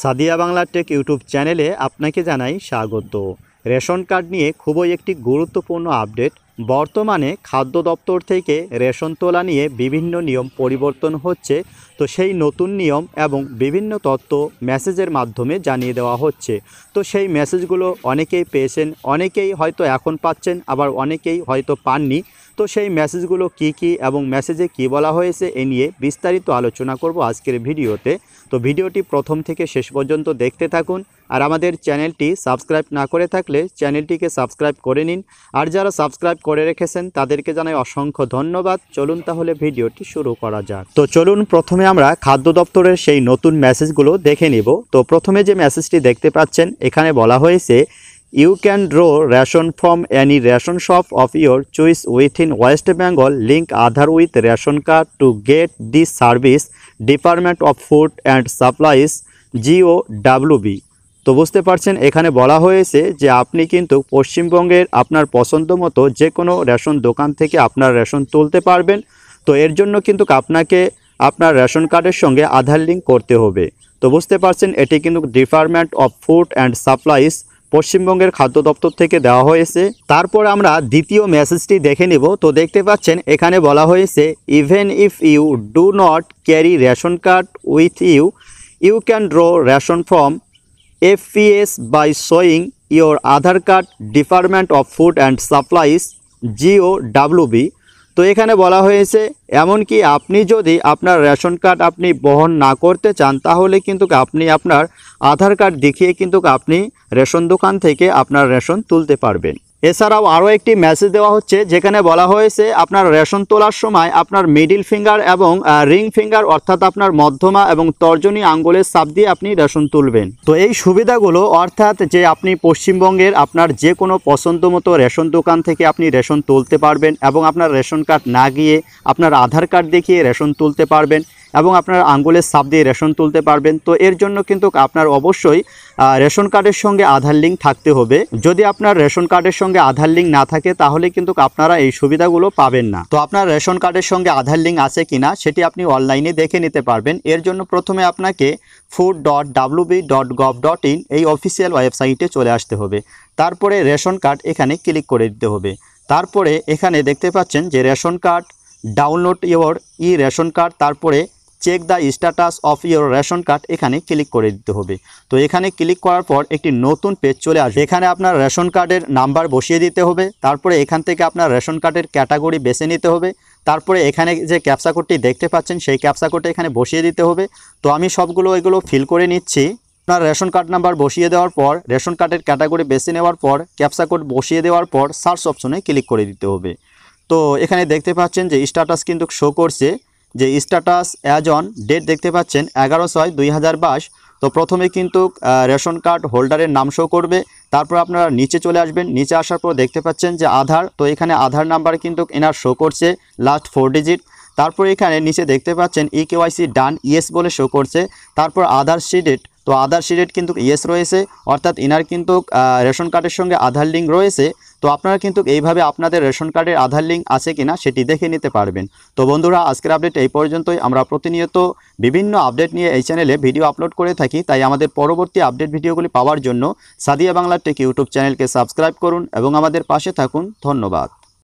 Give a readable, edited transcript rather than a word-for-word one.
Sadia Bangla take YouTube চ্যানেলে আপনাকে জানাই স্বাগত। রেশন কার্ড নিয়ে খুবই একটি গুরুত্বপূর্ণ আপডেট। বর্তমানে খাদ্য দপ্তর থেকে রেশন তোলা নিয়ে বিভিন্ন নিয়ম পরিবর্তন হচ্ছে। তো সেই নতুন নিয়ম এবং বিভিন্ন তথ্য মেসেজের মাধ্যমে জানিয়ে দেওয়া হচ্ছে। তো সেই মেসেজগুলো অনেকেই পেয়েছেন, অনেকেই হয়তো এখন পাচ্ছেন, আবার অনেকেই হয়তো পাননি। তো সেই মেসেজগুলো কি এবং মেসেজে কি বলা হয়েছে এ নিয়ে বিস্তারিত আলোচনা করব আজকের ভিডিওতে। তো ভিডিওটি প্রথম থেকে শেষ পর্যন্ত দেখতে থাকুন। আর আমাদের চ্যানেলটি সাবস্ক্রাইব না করে থাকলে চ্যানেলটিকে সাবস্ক্রাইব করে নিন। আর যারা সাবস্ক্রাইব করে রেখেছেন তাদেরকে জানাই অসংখ্য ধন্যবাদ। চলুন তাহলে ভিডিওটি শুরু করা যাক। তো চলুন প্রথমে আমরা খাদ্য দপ্তরের সেই নতুন মেসেজগুলো দেখে নিব। তো প্রথমে যে মেসেজটি দেখতে পাচ্ছেন এখানে বলা হয়েছে, You can draw ration from any ration shop of your choice within West Bengal. Link Aadhar with ration card to get this service. Department of Food and Supplies GOWB। তো বুঝতে পারছেন এখানে বলা হয়েছে যে আপনি কিন্তু পশ্চিমবঙ্গের আপনার পছন্দ মতো যে কোনো রেশন দোকান থেকে আপনার রেশন তুলতে পারবেন। তো এর জন্য কিন্তু আপনাকে আপনার রেশন কার্ডের সঙ্গে আধার লিঙ্ক করতে হবে। তো বুঝতে পারছেন এটি কিন্তু department of food and supplies পশ্চিমবঙ্গের খাদ্য দপ্তর থেকে দেওয়া হয়েছে। তারপর আমরা দ্বিতীয় মেসেজটি দেখে নিব। তো দেখতে পাচ্ছেন এখানে বলা হয়েছে, even if you do not carry ration card with you, you can draw ration from FPS by showing your Aadhaar card department of food and supplies GOWB। তো এখানে বলা হয়েছে এমনকি আপনি যদি আপনার রেশন কার্ড আপনি বহন না করতে চান তাহলে কিন্তু আপনি আপনার আধার কার্ড দেখিয়ে কিন্তু আপনি রেশন দোকান থেকে আপনার রেশন তুলতে পারবেন। এছাড়াও আরও একটি মেসেজ দেওয়া হচ্ছে যেখানে বলা হয়েছে আপনার রেশন তোলার সময় আপনার মিডিল ফিঙ্গার এবং রিং ফিঙ্গার অর্থাৎ আপনার মধ্যমা এবং তর্জনী আঙ্গুলের ছাপ দিয়ে আপনি রেশন তুলবেন। তো এই সুবিধাগুলো অর্থাৎ যে আপনি পশ্চিমবঙ্গের আপনার যে কোনো পছন্দ মতো রেশন দোকান থেকে আপনি রেশন তুলতে পারবেন এবং আপনার রেশন কার্ড না গিয়ে আপনার আধার কার্ড দেখিয়ে রেশন তুলতে পারবেন এবং আপনার আঙ্গুলের ছাপ দিয়ে রেশন তুলতে পারবেন। তো এর জন্য কিন্তু আপনার অবশ্যই রেশন কার্ডের সঙ্গে আধার লিঙ্ক থাকতে হবে। যদি আপনার রেশন কার্ডের সঙ্গে আধার লিঙ্ক না থাকে তাহলে কিন্তু আপনারা এই সুবিধাগুলো পাবেন না। তো আপনার রেশন কার্ডের সঙ্গে আধার লিঙ্ক আছে কিনা সেটি আপনি অনলাইনে দেখে নিতে পারবেন। এর জন্য প্রথমে আপনাকে food.wb.gov.in এই অফিসিয়াল ওয়েবসাইটে চলে আসতে হবে। তারপরে রেশন কার্ড এখানে ক্লিক করে দিতে হবে। তারপরে এখানে দেখতে পাচ্ছেন যে ration card download your ration card, তারপরে check the status of your ration card এখানে ক্লিক করে দিতে হবে। তো এখানে ক্লিক করার পর একটি নতুন পেজ চলে আসবে। এখানে আপনার রেশন কার্ডের নাম্বার বসিয়ে দিতে হবে। তারপরে এখান থেকে আপনার রেশন কার্ডের ক্যাটাগরি বেছে নিতে হবে। তারপরে এখানে যে ক্যাপচা কোডটি দেখতে পাচ্ছেন সেই ক্যাপচা কোডটা এখানে বসিয়ে দিতে হবে। তো আমি সবগুলো এগুলো ফিল করে নিচ্ছি। আপনার রেশন কার্ড নাম্বার বসিয়ে দেওয়ার পর রেশন কার্ডের ক্যাটাগরি বেছে নেওয়ার পর ক্যাপচা কোড বসিয়ে দেওয়ার পর সার্চ অপশনে ক্লিক করে দিতে হবে। তো এখানে দেখতে পাচ্ছেন যে স্ট্যাটাস কিন্তু শো করছে, যে স্ট্যাটাস অ্যাজ অন ডেট দেখতে পাচ্ছেন 11/6/2022। তো প্রথমে কিন্তু রেশন কার্ড হোল্ডারের নাম শো করবে। তারপর আপনারা নিচে চলে আসবেন। নিচে আসার পর দেখতে পাচ্ছেন যে আধার, তো এখানে আধার নাম্বার কিন্তু এনার শো করছে লাস্ট 4 ডিজিট। তারপর এখানে নিচে দেখতে পাচ্ছেন EKYC ডান ইয়েস বলে শো করছে। তারপর আধার শিডেট, তো আধার শিডেট কিন্তু ইয়েস রয়েছে, অর্থাৎ ইনার কিন্তু রেশন কার্ডের সঙ্গে আধার লিঙ্ক রয়েছে। তো আপনারা কিন্তু এইভাবে আপনাদের রেশন কার্ডের আধার লিঙ্ক আছে কিনা সেটি দেখে নিতে পারবেন। তো বন্ধুরা আজকের আপডেট এই পর্যন্তই। আমরা প্রতিনিয়ত বিভিন্ন আপডেট নিয়ে এই চ্যানেলে ভিডিও আপলোড করে থাকি, তাই আমাদের পরবর্তী আপডেট ভিডিওগুলি পাওয়ার জন্য সাদিয়া বাংলা টেক ইউটিউব চ্যানেলকে সাবস্ক্রাইব করুন এবং আমাদের পাশে থাকুন। ধন্যবাদ।